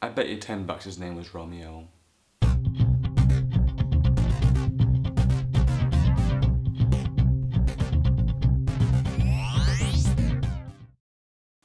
I bet you $10 his name was Romeo.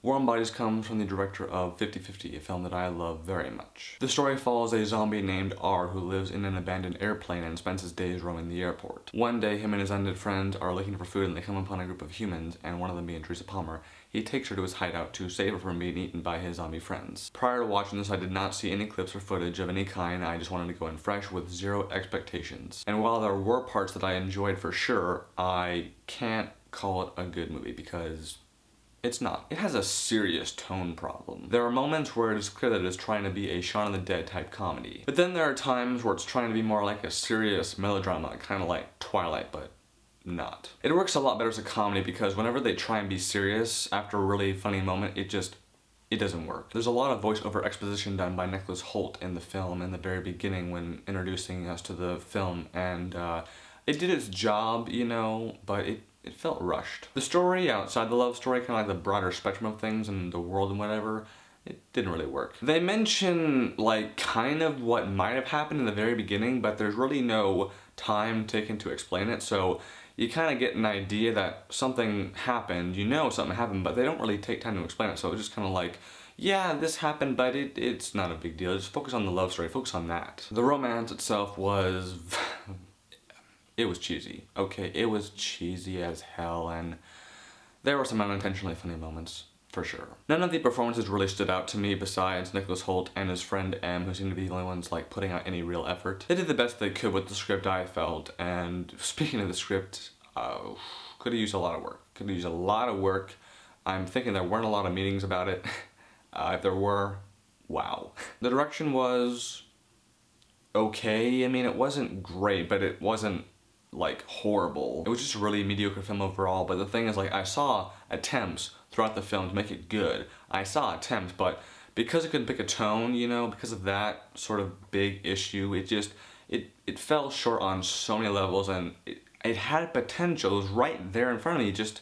Warm Bodies comes from the director of 50/50, a film that I love very much. The story follows a zombie named R who lives in an abandoned airplane and spends his days roaming the airport. One day, him and his undead friend are looking for food and they come upon a group of humans, and one of them being Teresa Palmer. He takes her to his hideout to save her from being eaten by his zombie friends. Prior to watching this, I did not see any clips or footage of any kind. I just wanted to go in fresh with zero expectations. And while there were parts that I enjoyed for sure, I can't call it a good movie because it's not. It has a serious tone problem. There are moments where it is clear that it is trying to be a Shaun of the Dead type comedy. But then there are times where it's trying to be more like a serious melodrama, kind of like Twilight, but not. It works a lot better as a comedy because whenever they try and be serious after a really funny moment, it doesn't work. There's a lot of voiceover exposition done by Nicholas Hoult in the film in the very beginning when introducing us to the film, and it did its job, you know, but it felt rushed. The story outside the love story, kind of like the broader spectrum of things and the world and whatever, it didn't really work. They mention like kind of what might have happened in the very beginning, but there's really no time taken to explain it, so you kind of get an idea that something happened, you know something happened, but they don't really take time to explain it, so it's just kind of like, yeah, this happened, but it's not a big deal. Just focus on the love story, focus on that. The romance itself was it was cheesy, okay? It was cheesy as hell, and there were some unintentionally funny moments, for sure. None of the performances really stood out to me besides Nicholas Hoult and his friend M, who seemed to be the only ones like putting out any real effort. They did the best they could with the script, I felt, and speaking of the script, could have used a lot of work. Could have used a lot of work. I'm thinking there weren't a lot of meetings about it. If there were, wow. The direction was okay. I mean, it wasn't great, but it wasn't like horrible. It was just a really mediocre film overall, but the thing is, like, I saw attempts throughout the film to make it good. I saw attempts, but because it couldn't pick a tone, you know, because of that sort of big issue, it fell short on so many levels, and it had potential. It was right there in front of me, it just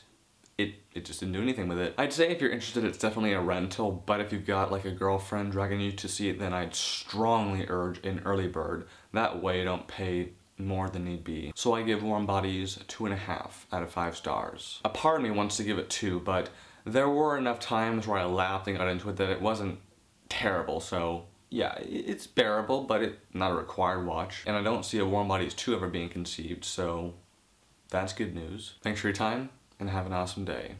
didn't do anything with it. I'd say if you're interested, it's definitely a rental, but if you've got like a girlfriend dragging you to see it, then I'd strongly urge an early bird. That way you don't pay more than need be. So I give Warm Bodies 2.5 out of 5 stars. A part of me wants to give it 2, but there were enough times where I laughed and got into it that it wasn't terrible, so yeah, it's bearable, but it's not a required watch. And I don't see a Warm Bodies 2 ever being conceived, so that's good news. Thanks for your time, and have an awesome day.